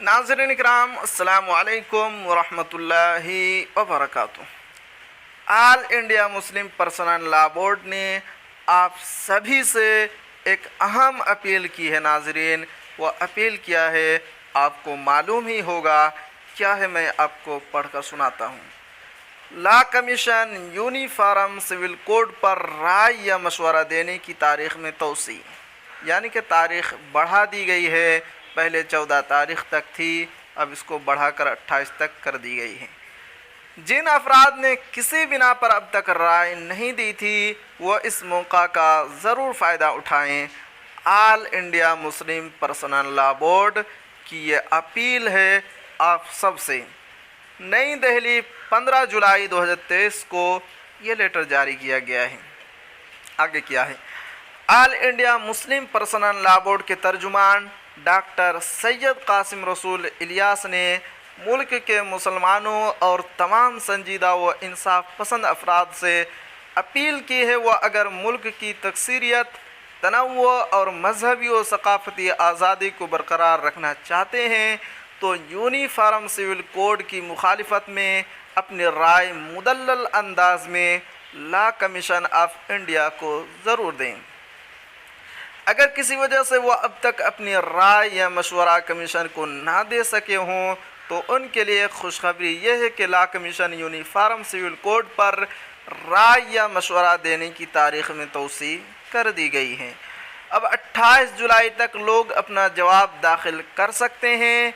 नाज़रीन इकराम, अस्सलामु अलैकुम वरहमतुल्लाहि वबरकातुह। All India Muslim personal law board ने आप सभी से एक अहम अपील की है। नाज़रीन, वो अपील किया है, आपको मालूम ही होगा क्या है, मैं आपको पढ़कर सुनाता हूँ। Law commission uniform civil code पर राय या मशवरा देने की तारीख़ में तोसी, यानी कि तारीख़ बढ़ा दी गई है। पहले 14 तारीख़ तक थी, अब इसको बढ़ाकर 28 तक कर दी गई है। जिन अफराद ने किसी बिना पर अब तक राय नहीं दी थी, वो इस मौका का ज़रूर फ़ायदा उठाएं। All India Muslim personal law board की ये अपील है आप सब से। नई दिल्ली 15 जुलाई 2023 को ये लेटर जारी किया गया है। आगे क्या है? All India Muslim personal law board के तर्जुमान डॉक्टर सैयद कासिम रसूल इलियास ने मुल्क के मुसलमानों और तमाम संजीदा व इंसाफ पसंद अफराद से अपील की है, वह अगर मुल्क की तकसीरियत, तनव्वुअ और मजहबी व सकाफ़ती आज़ादी को बरकरार रखना चाहते हैं तो यूनिफॉर्म सिविल कोड की मुखालिफत में अपनी राय मुदल्लल अंदाज में लॉ कमीशन ऑफ इंडिया को ज़रूर दें। अगर किसी वजह से वो अब तक अपनी राय या मशवरा कमीशन को ना दे सके हों तो उनके लिए खुशखबरी यह है कि law commission uniform civil code पर राय या मशवरा देने की तारीख़ में तोसी कर दी गई है। अब 28 जुलाई तक लोग अपना जवाब दाखिल कर सकते हैं।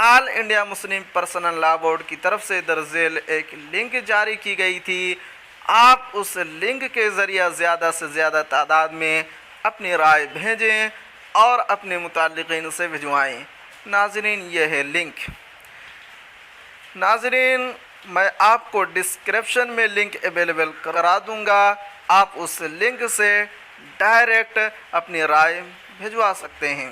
All India Muslim personal law board की तरफ से दरअसल एक लिंक जारी की गई थी। आप उस लिंक के ज़रिए ज़्यादा से ज़्यादा तादाद में अपनी राय भेजें और अपने मुताल्लिक़ीन से भिजवाएँ। नाज़रीन, यह है लिंक। नाज़रीन, मैं आपको डिस्क्रिप्शन में लिंक अवेलेबल करा दूंगा। आप उस लिंक से डायरेक्ट अपनी राय भिजवा सकते हैं।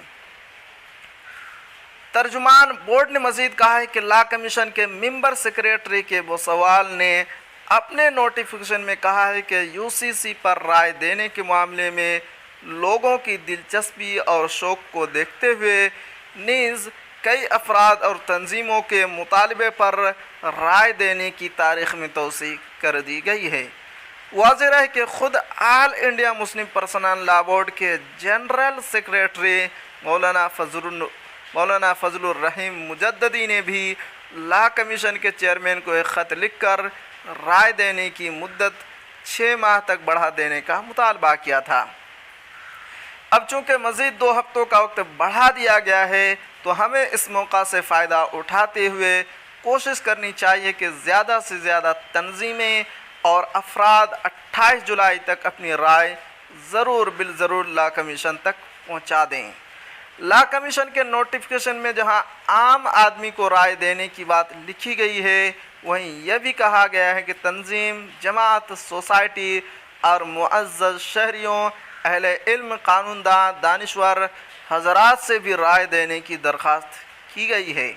तर्जुमान बोर्ड ने मज़ीद कहा है कि लॉ कमीशन के मेंबर सेक्रेटरी के बोसवाल ने अपने नोटिफिकेशन में कहा है कि यूसीसी पर राय देने के मामले में लोगों की दिलचस्पी और शौक़ को देखते हुए नीज़ कई अफराद और तंजीमों के मुतालबे पर राय देने की तारीख़ में तोसी कर दी गई है। वाज़ेह है कि ख़ुद all India Muslim personal law board के जनरल सेक्रेटरी मौलाना फजलुर रहीम मुजद्ददी ने भी लॉ कमीशन के चेयरमैन को एक ख़त लिखकर राय देने की मुद्दत 6 माह तक बढ़ा देने का मुतालबा किया था। अब चूँकि मज़ीद 2 हफ्तों का वक्त बढ़ा दिया गया है तो हमें इस मौका से फ़ायदा उठाते हुए कोशिश करनी चाहिए कि ज़्यादा से ज़्यादा तंजीमें और अफराद 28 जुलाई तक अपनी राय ज़रूर लॉ कमीशन तक पहुंचा दें। लॉ कमीशन के नोटिफिकेशन में जहां आम आदमी को राय देने की बात लिखी गई है, वहीं यह भी कहा गया है कि तंजीम, जमात, सोसाइटी और मुअज़्ज़ज़ शहरियों, अहले इल्म, कानूनदान, दानिश्वर हज़रात से भी राय देने की दरख्वास्त की गई है।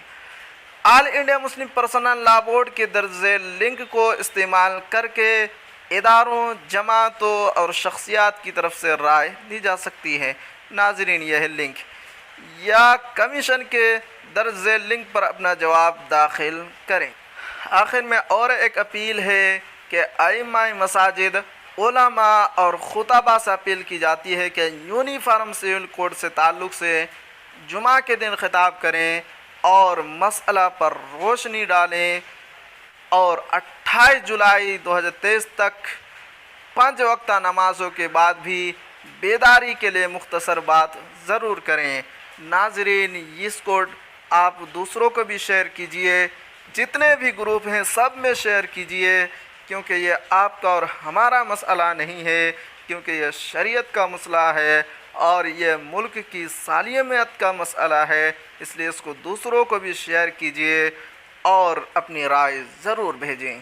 All India Muslim personal law board के दर्जे लिंक को इस्तेमाल करके इदारों, जमातों और शख्सियात की तरफ से राय दी जा सकती है। नाज़रीन, यह लिंक या कमीशन के दर्जे लिंक पर अपना जवाब दाखिल करें। आखिर में और एक अपील है कि आइम्माए मसाजिद, उलमा और खुतबा से अपील की जाती है कि यूनिफॉर्म सिविल कोड से ताल्लुक़ से जुमा के दिन खिताब करें और मसला पर रोशनी डालें और 28 जुलाई 2023 तक 5 वक्ता नमाज़ों के बाद भी बेदारी के लिए मुख्तसर बात ज़रूर करें। नाज़रीन, इस कोड आप दूसरों को भी शेयर कीजिए, जितने भी ग्रुप हैं सब में शेयर कीजिए, क्योंकि ये आपका और हमारा मसला नहीं है, क्योंकि ये शरीयत का मसला है और ये मुल्क की सालियत का मसला है। इसलिए इसको दूसरों को भी शेयर कीजिए और अपनी राय ज़रूर भेजें।